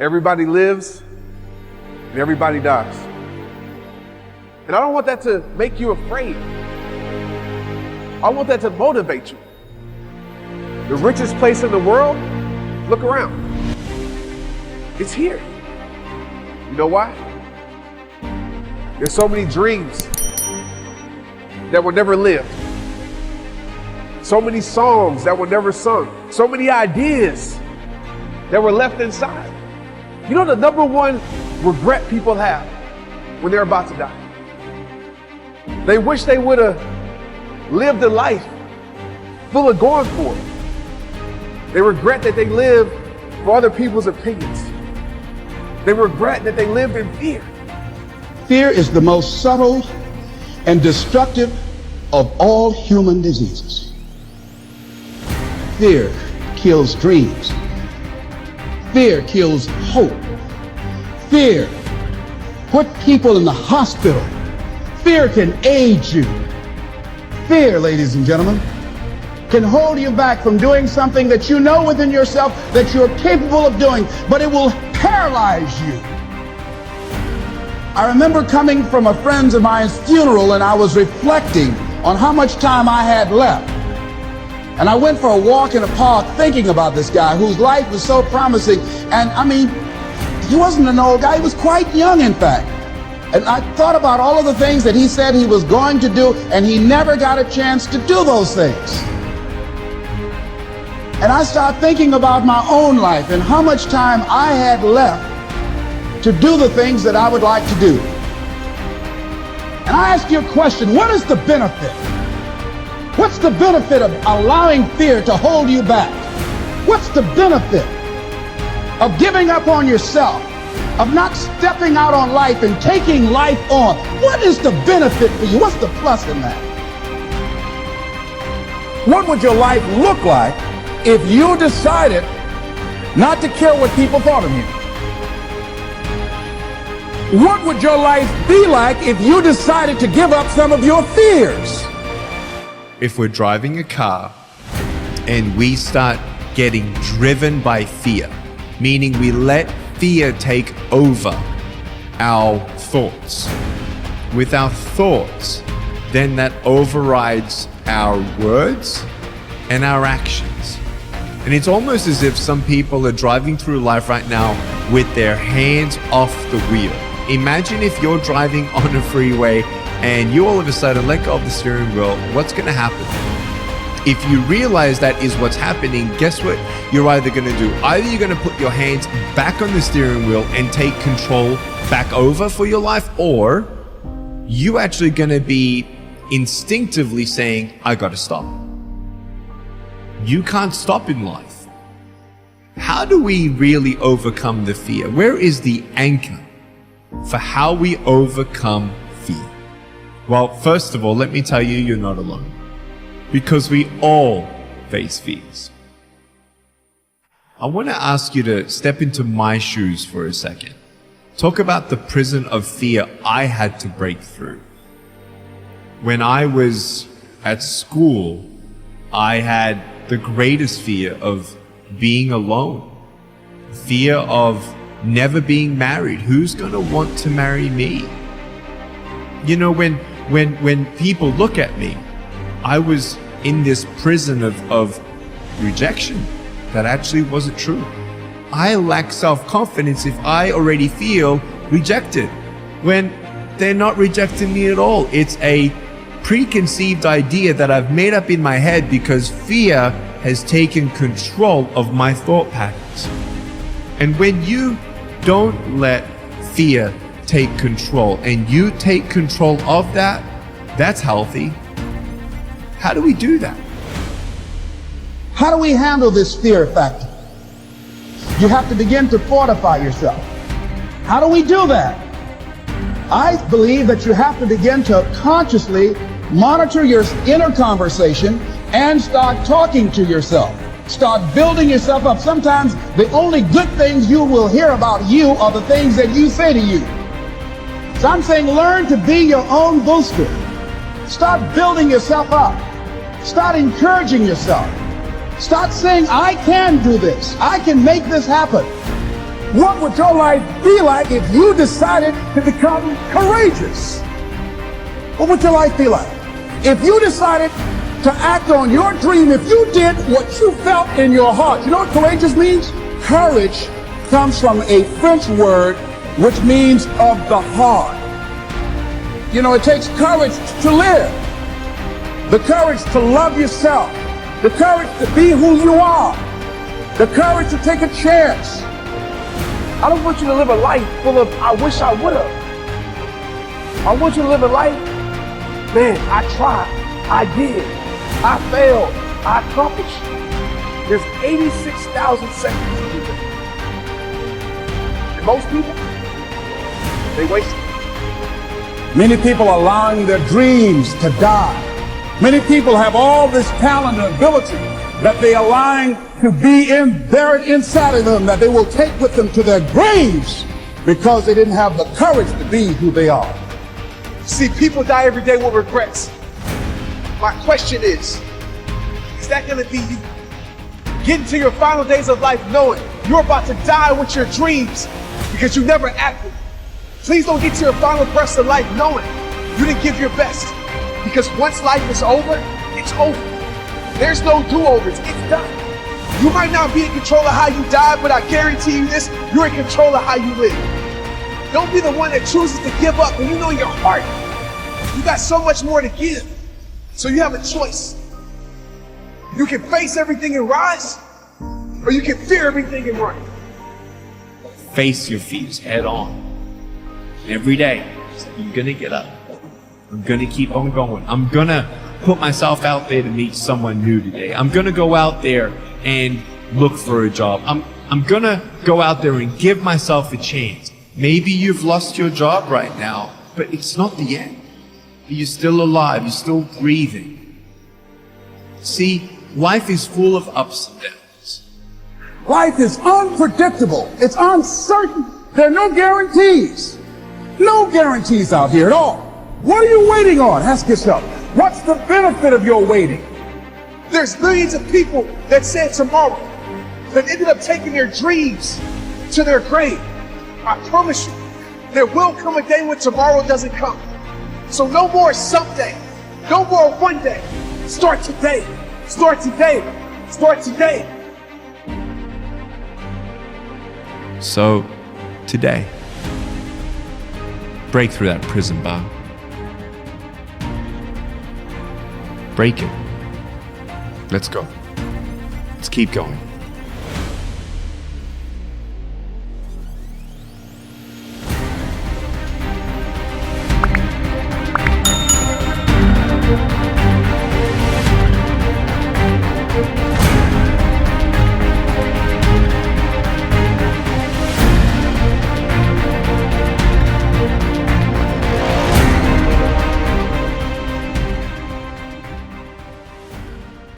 Everybody lives and everybody dies. And I don't want that to make you afraid. I want that to motivate you. The richest place in the world, look around. It's here. You know why? There's so many dreams that were never lived. So many songs that were never sung. So many ideas that were left inside. You know the number one regret people have when they're about to die? They wish they would have lived a life full of going for it. They regret that they lived for other people's opinions. They regret that they lived in fear. Fear is the most subtle and destructive of all human diseases. Fear kills dreams. Fear kills hope. Fear put people in the hospital. Fear can age you. Fear, ladies and gentlemen, can hold you back from doing something that you know within yourself that you're capable of doing, but it will paralyze you. I remember coming from a friend of mine's funeral and I was reflecting on how much time I had left. And I went for a walk in a park thinking about this guy whose life was so promising. And I mean, he wasn't an old guy, he was quite young in fact. And I thought about all of the things that he said he was going to do, and he never got a chance to do those things. And I started thinking about my own life and how much time I had left to do the things that I would like to do. And I ask you a question, what is the benefit? What's the benefit of allowing fear to hold you back? What's the benefit of giving up on yourself, of not stepping out on life and taking life on? What is the benefit for you? What's the plus in that? What would your life look like if you decided not to care what people thought of you? What would your life be like if you decided to give up some of your fears? If we're driving a car and we start getting driven by fear, meaning we let fear take over our thoughts. With our thoughts, then that overrides our words and our actions. And it's almost as if some people are driving through life right now with their hands off the wheel. Imagine if you're driving on a freeway and you all of a sudden let go of the steering wheel, what's going to happen? If you realize that is what's happening, guess what you're either going to do? Either you're going to put your hands back on the steering wheel and take control back over for your life, or you actually going to be instinctively saying, I got to stop. You can't stop in life. How do we really overcome the fear? Where is the anchor for how we overcome fear? Well, first of all, let me tell you, you're not alone. Because we all face fears. I want to ask you to step into my shoes for a second. Talk about the prison of fear I had to break through. When I was at school, I had the greatest fear of being alone. Fear of never being married. Who's going to want to marry me? You know, when people look at me, I was in this prison of rejection that actually wasn't true. I lack self-confidence if I already feel rejected when they're not rejecting me at all. It's a preconceived idea that I've made up in my head because fear has taken control of my thought patterns. And when you don't let fear take control and you take control of that, that's healthy. How do we do that? How do we handle this fear factor? You have to begin to fortify yourself. How do we do that? I believe that you have to begin to consciously monitor your inner conversation and start talking to yourself. Start building yourself up. Sometimes the only good things you will hear about you are the things that you say to you. So I'm saying learn to be your own booster. Start building yourself up. Start encouraging yourself. Start saying, I can do this. I can make this happen. what would your life be like if you decided to become courageous? What would your life be like? If you decided to act on your dream, if you did what you felt in your heart. You know what courageous means? Courage comes from a French word which means of the heart. You know, it takes courage to live, the courage to love yourself, the courage to be who you are, the courage to take a chance. I don't want you to live a life full of, I wish I would have. I want you to live a life, man, I tried, I did, I failed, I accomplished. There's 86,000 seconds to do that. And most people, they waste it. Many people are allowing their dreams to die. Many people have all this talent and ability that they are allowing to be buried inside of them, that they will take with them to their graves because they didn't have the courage to be who they are. See, people die every day with regrets. My question is that going to be you? Getting to your final days of life knowing you're about to die with your dreams because you never acted. Please don't get to your final breaths of life knowing you didn't give your best. Because once life is over, it's over. There's no do-overs, it's done. You might not be in control of how you die, but I guarantee you this, you're in control of how you live. Don't be the one that chooses to give up when you know in your heart you got so much more to give. So you have a choice. You can face everything and rise, or you can fear everything and run. Face your fears head on. Every day, I'm gonna get up. I'm gonna keep on going. I'm gonna put myself out there to meet someone new today. I'm gonna go out there and look for a job. I'm gonna go out there and give myself a chance. Maybe you've lost your job right now, but it's not the end. You're still alive, you're still breathing. See, life is full of ups and downs. Life is unpredictable. It's uncertain. There are no guarantees. No guarantees out here at all. What are you waiting on? Ask yourself. What's the benefit of your waiting? There's millions of people that said tomorrow that ended up taking their dreams to their grave. I promise you, there will come a day when tomorrow doesn't come. So no more someday. No more one day. Start today. Start today. Start today. So, today, break through that prison bar. Break it. Let's go. Let's keep going.